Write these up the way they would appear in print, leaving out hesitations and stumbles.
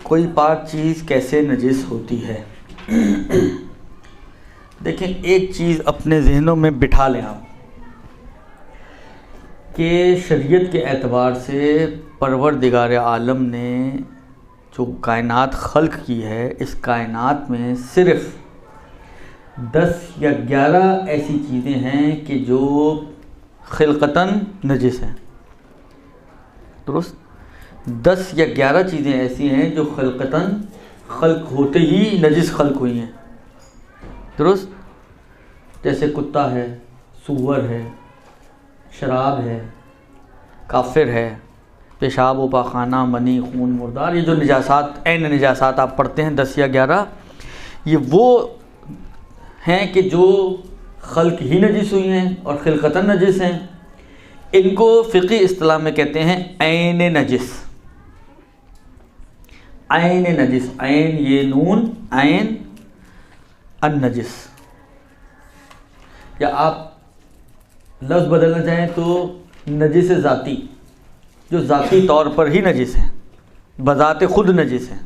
कोई पाक चीज़ कैसे नजिस होती है। देखें, एक चीज़ अपने जहनों में बिठा लें आप कि शरीयत के एतबार से परवरदिगार आलम ने जो कायनात खल्क की है, इस कायनात में सिर्फ़ 10 या 11 ऐसी चीज़ें हैं कि जो खिलकतन नजिस हैं। दुरुस्त, 10 या 11 चीज़ें ऐसी हैं जो खिलकतन खल्क होते ही नजिस खल्क हुई हैं। दुरुस्त, जैसे कुत्ता है, सूअर है, शराब है, काफिर है, पेशाब व पाखाना, मनी, खून, मुर्दार, ये जो निजासात ऐन निजासात आप पढ़ते हैं 10 या 11, ये वो हैं कि जो खल्क ही नजिस हुई हैं और खिलकतन नजिस हैं। इनको फ़िक़ी इस्तिलाह में कहते हैं ऐन नजिस। ऐन नजिस, ऐन ये नून, ऐन अन नजिस। या आप लफ्ज़ बदलना चाहें तो नजिस ज़ाती, जो ज़ाती तौर पर ही नजिस है, बज़ाते ख़ुद नजिस है।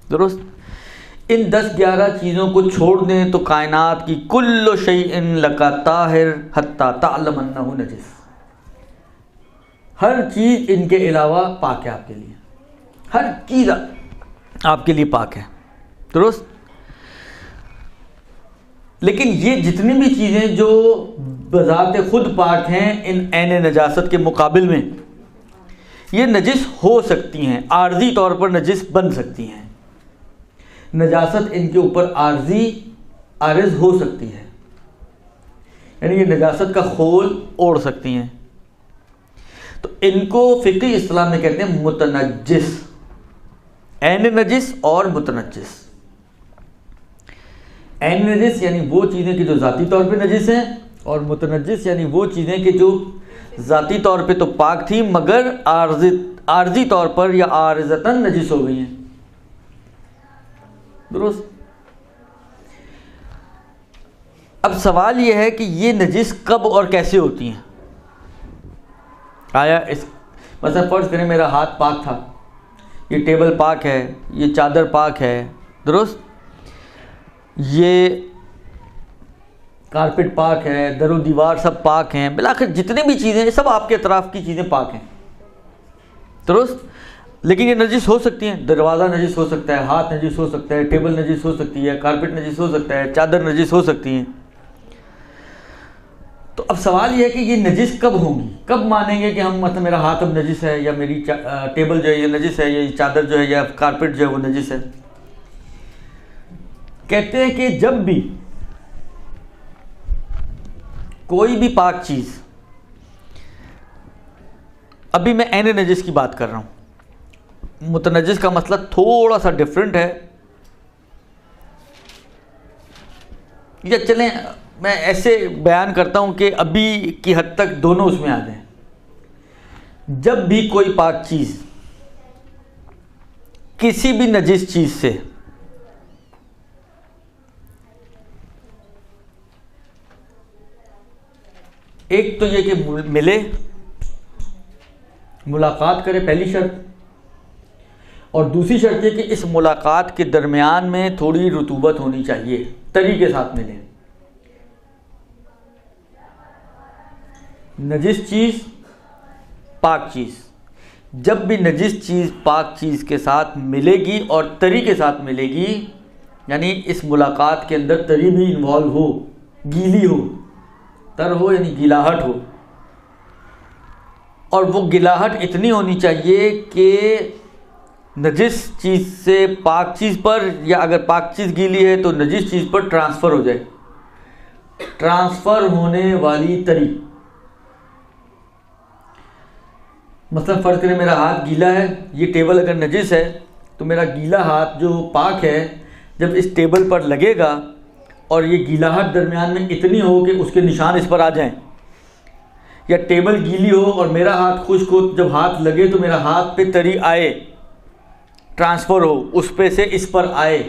दुरुस्त, इन 10-11 चीज़ों को छोड़ दें तो कायनात की कुल्लु शैइन लका ताहिर हत्ता तालम अन्नहु नजिस। हर चीज़ इनके अलावा पाक है आपके लिए, हर चीज़ आपके लिए पाक है। दुरुस्त, लेकिन ये जितनी भी चीज़ें जो बज़ाते ख़ुद पाक हैं, इन ऐन नजासत के मुकाबिल में ये नजिस हो सकती हैं, आर्जी तौर पर नजिस बन सकती हैं। नजासत इनके ऊपर आर्ज हो सकती है, यानी ये नजासत का खोल ओढ़ सकती हैं। तो इनको फ़िक़ी इस्तिलाह में कहते हैं मुतनज्जिस, ऐन नजिस और मुतनज्जिस। ऐन नजिस यानी वो चीज़ें कि जो ज़ाती तौर पे नजिस हैं, और मुतनज्जिस यानी वो चीज़ें कि जो ज़ाती तौर पे तो पाक थी मगर आर्जी तौर पर या आर्ज़तन नजिस हो गई हैं। दुरुस्त। अब सवाल यह है कि ये नजिस कब और कैसे होती हैं। आया इस मतलब फ़र्ज़ करें मेरा हाथ पाक था, ये टेबल पाक है, ये चादर पाक है, दुरुस्त, ये कारपेट पाक है, दरो दीवार सब पाक हैं, बिलाखिर जितनी भी चीज़ें हैं सब आपके अतराफ़ की चीज़ें पाक हैं। दुरुस्त, लेकिन ये नजिस हो सकती हैं। दरवाज़ा नजिस हो सकता है, हाथ नजिस हो सकता है, टेबल नजिस हो सकती है, कारपेट नजिस हो सकता है, चादर नजिस हो सकती हैं। तो अब सवाल यह है कि ये नजिस कब होंगी, कब मानेंगे कि हम मतलब मेरा हाथ अब नजिस है, या मेरी टेबल जो है ये नजिस है, या ये चादर जो है या कारपेट जो है वो नजिस है। कहते हैं कि जब भी कोई भी पाक चीज़, अभी मैं ऐन नजिस की बात कर रहा हूँ, मुतनज्जिस का मतलब थोड़ा सा डिफरेंट है, या चलें मैं ऐसे बयान करता हूँ कि अभी की हद तक दोनों उसमें आ जाएं। जब भी कोई पाक चीज़ किसी भी नजिस चीज़ से एक तो ये कि मिले, मुलाकात करे, पहली शर्त, और दूसरी शर्त है कि इस मुलाकात के दरमियान में थोड़ी रुतूबत होनी चाहिए, तरी के साथ मिले। नजिस चीज़, पाक चीज़, जब भी नजिस चीज़ पाक चीज़ के साथ मिलेगी और तरी के साथ मिलेगी, यानी इस मुलाकात के अंदर तरी भी इन्वॉल्व हो, गीली हो, तर हो यानी गिलाहट हो, और वो गिलाहट इतनी होनी चाहिए कि नजिस चीज़ से पाक चीज़ पर, या अगर पाक चीज़ गीली है तो नजिस चीज़ पर ट्रांसफ़र हो जाए। ट्रांसफ़र होने वाली तरी, मतलब फ़र्ज़ करें मेरा हाथ गीला है, ये टेबल अगर नजिस है तो मेरा गीला हाथ जो पाक है जब इस टेबल पर लगेगा और ये गीलाहट दरमियान में इतनी हो कि उसके निशान इस पर आ जाएं, या टेबल गीली हो और मेरा हाथ खुश्क हो, जब हाथ लगे तो मेरा हाथ पे तरी आए, ट्रांसफ़र हो, उस पे से इस पर आए,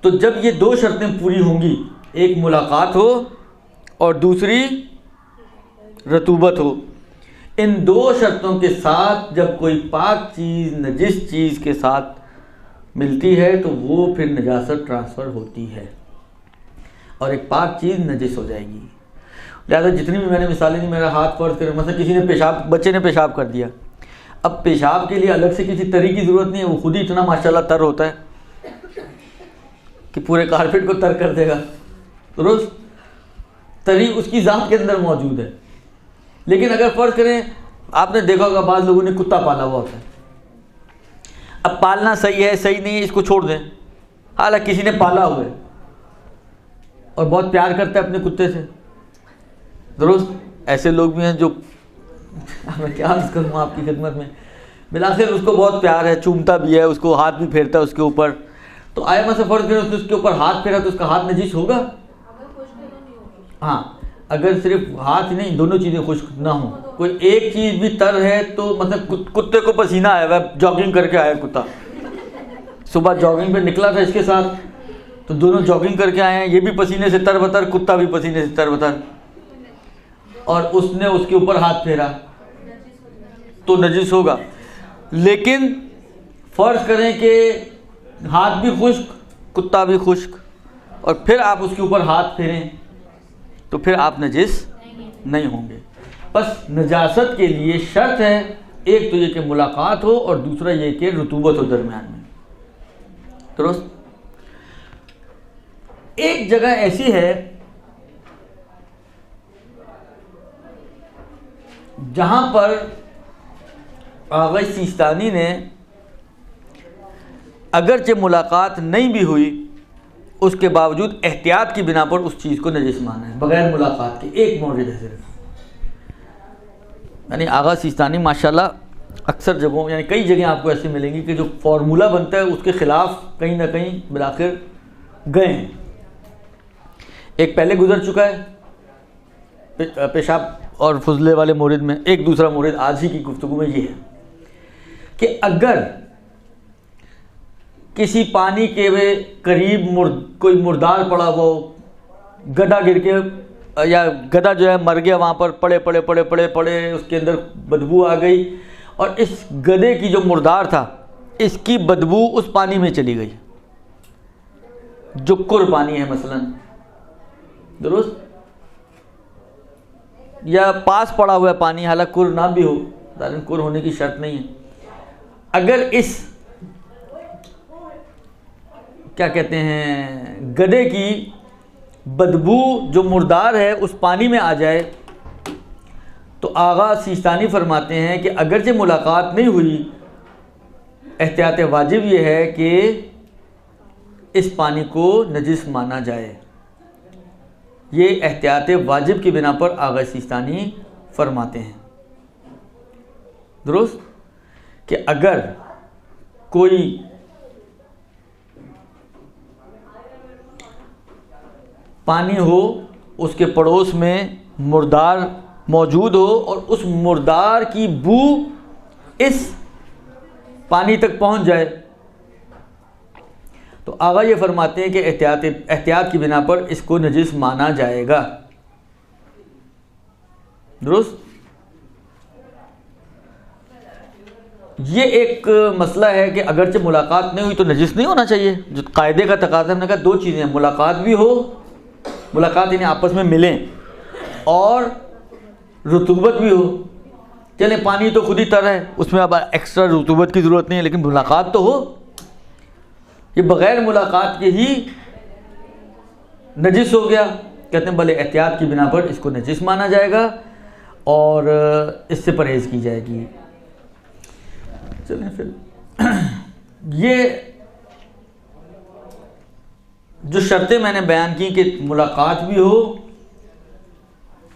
तो जब ये दो शर्तें पूरी होंगी, एक मुलाकात हो और दूसरी रतूबत हो, इन दो शर्तों के साथ जब कोई पाक चीज़ नजिस चीज़ के साथ मिलती है तो वो फिर नजासत ट्रांसफ़र होती है और एक पाक चीज़ नजिस हो जाएगी। लिहाजा जितनी भी मैंने मिसालें दी, मेरा हाथ फर्ज करें मतलब किसी ने पेशाब, बच्चे ने पेशाब कर दिया, अब पेशाब के लिए अलग से किसी तरी की ज़रूरत नहीं है, वो खुद ही इतना माशाल्लाह तर होता है कि पूरे कारपेट को तर कर देगा। रोज़ तरी उसकी ज़ात के अंदर मौजूद है। लेकिन अगर फ़र्ज़ करें, आपने देखा होगा बाज़ लोगों ने कुत्ता पाला हुआ होता है, अब पालना सही है सही नहीं है इसको छोड़ दें, हालांकि किसी ने पाला हुआ है और बहुत प्यार करता है अपने कुत्ते से, दुरुस्त, ऐसे लोग भी हैं जो मैं क्या अर्ज़ करूँ आपकी खिदमत में, बिलाखिर उसको बहुत प्यार है, चूमता भी है, उसको हाथ भी फेरता है उसके ऊपर, तो आया मैं से फ़र्ज़ करें उसने उसके ऊपर हाथ फेरा तो उसका हाथ नजीस होगा? हाँ, अगर सिर्फ हाथ ही नहीं, दोनों चीज़ें खुश्क ना हो, कोई एक चीज़ भी तर है तो मतलब कुत्ते को पसीना आया हुआ, जॉगिंग करके आया कुत्ता, सुबह जॉगिंग पे निकला था इसके साथ, तो दोनों जॉगिंग करके आए हैं, ये भी पसीने से तरबतर, कुत्ता भी पसीने से तरबतर, और उसने उसके ऊपर हाथ फेरा तो नजिस होगा। लेकिन फ़र्ज़ करें कि हाथ भी खुश्क, कुत्ता भी खुश्क, और फिर आप उसके ऊपर हाथ फेरें तो फिर आप नजिस नहीं होंगे। बस नजासत के लिए शर्त है, एक तो ये कि मुलाकात हो और दूसरा ये कि रुतूबत हो दरमियान में। दुरुस्त। एक जगह ऐसी है जहां पर आगा सिस्तानी ने अगरचे मुलाकात नहीं भी हुई उसके बावजूद एहतियात की बिना पर उस चीज़ को नजिस माना है, बगैर मुलाकात के। एक मौजूद है सिर्फ, यानी आगा सिस्तानी माशाल्लाह अक्सर जगहों, यानी कई जगह आपको ऐसी मिलेंगी कि जो फार्मूला बनता है उसके ख़िलाफ़ कहीं ना कहीं बिलाखिर गए हैं। एक पहले गुजर चुका है पेशाब और फुजले वाले मोरिद में, एक दूसरा मोरिद आज ही की गुफ्तगू में ये है कि अगर किसी पानी के करीब कोई मुर्दार पड़ा हुआ हो, गड्ढा गिर के या गधा जो है मर गया, वहाँ पर पड़े पड़े पड़े पड़े पड़े, उसके अंदर बदबू आ गई और इस गधे की जो मुर्दार था इसकी बदबू उस पानी में चली गई, जो कुर पानी है मसलन, दुरुस्त, या पास पड़ा हुआ है पानी, हालांकि कुर ना भी हो, कुर होने की शर्त नहीं है। अगर इस क्या कहते हैं गधे की बदबू जो मुर्दार है उस पानी में आ जाए तो आगा सिस्तानी फरमाते हैं कि अगरचे मुलाकात नहीं हुई, एहतियात वाजिब ये है कि इस पानी को नजिस माना जाए। ये एहतियात वाजिब की बिना पर आगा सिस्तानी फरमाते हैं, दुरुस्त, कि अगर कोई पानी हो, उसके पड़ोस में मुर्दार मौजूद हो और उस मुर्दार की बू इस पानी तक पहुंच जाए, तो आगा ये फरमाते हैं कि एहतियात की बिना पर इसको नजिस माना जाएगा। दुरुस्त। ये एक मसला है कि अगरचे मुलाकात नहीं हुई तो नजिस नहीं होना चाहिए, जो कायदे का तकाज़ा। हमने कहा दो चीज़ें, मुलाकात भी हो, मुलाकात इन्हें आपस में मिलें, और रुतूबत भी हो। चले पानी तो खुद ही तर है, उसमें अब एक्स्ट्रा रुतूबत की ज़रूरत नहीं है, लेकिन मुलाकात तो हो। ये बग़ैर मुलाकात के ही नजिस हो गया, कहते हैं भले एहतियात की बिना पर इसको नजिस माना जाएगा और इससे परहेज़ की जाएगी। चलें फिर ये जो शर्तें मैंने बयान की कि मुलाकात भी हो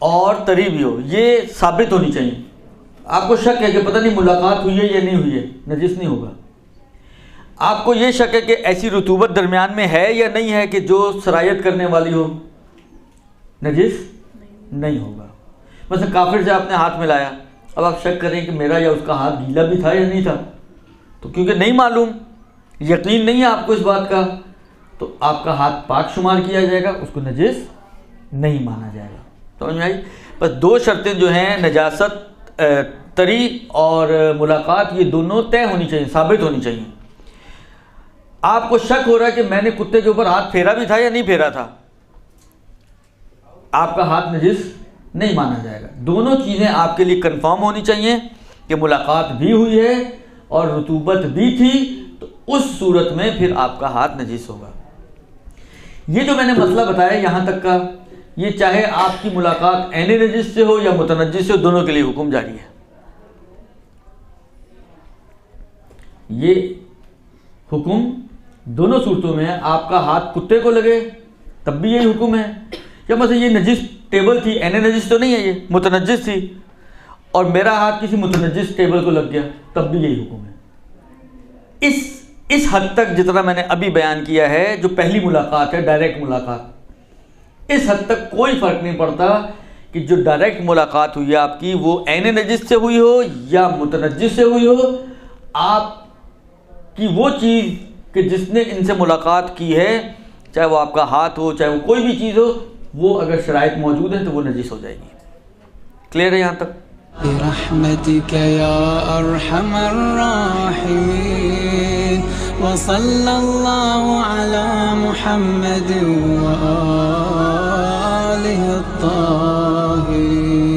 और तरी भी हो, ये साबित होनी चाहिए। आपको शक है कि पता नहीं मुलाकात हुई है या नहीं हुई है, नजिस नहीं होगा। आपको ये शक है कि ऐसी रुतूबत दरमियान में है या नहीं है कि जो सरायत करने वाली हो, नजिस नहीं होगा। मतलब काफिर से आपने हाथ मिलाया, अब आप शक करें कि मेरा या उसका हाथ गीला भी था या नहीं था, तो क्योंकि नहीं मालूम, यकीन नहीं है आपको इस बात का, तो आपका हाथ पाक शुमार किया जाएगा, उसको नजिस नहीं माना जाएगा। तो समझ में आई? बस दो शर्तें जो हैं नजासत तरी और मुलाकात ये दोनों तय होनी चाहिए, साबित होनी चाहिए। आपको शक हो रहा है कि मैंने कुत्ते के ऊपर हाथ फेरा भी था या नहीं फेरा था, आपका हाथ नजिस नहीं माना जाएगा। दोनों चीज़ें आपके लिए कंफर्म होनी चाहिए कि मुलाकात भी हुई है और रुतूबत भी थी, तो उस सूरत में फिर आपका हाथ नजिस होगा। ये जो मैंने मसला बताया यहाँ तक का, ये चाहे आपकी मुलाकात ऐन नजिस से हो या मुतनज्जिस से हो, दोनों के लिए हुक्म जारी है। ये हुक्म दोनों सूरतों में है। आपका हाथ कुत्ते को लगे तब भी यही हुक्म है, या मतलब ये नजिस टेबल थी, ऐन नजिस तो नहीं है, ये मुतनज्जिस थी, और मेरा हाथ किसी मुतनज्जिस टेबल को लग गया तब भी यही हुक्म है। इस हद तक जितना मैंने अभी बयान किया है, जो पहली मुलाकात है, डायरेक्ट मुलाकात, इस हद तक कोई फ़र्क नहीं पड़ता कि जो डायरेक्ट मुलाकात हुई है आपकी वो ऐन नजिस से हुई हो या मुतनज्जिस से हुई हो। आपकी वो चीज़ कि जिसने इनसे मुलाकात की है, चाहे वो आपका हाथ हो, चाहे वो कोई भी चीज़ हो, वो अगर शराइत मौजूद है तो वो नजिस हो जाएगी। क्लियर है यहाँ तक? बिरहमतिक या अरहमर राहिमीन व सल्लल्लाहु अला मुहम्मद व आलिहि त्ताहिरीन।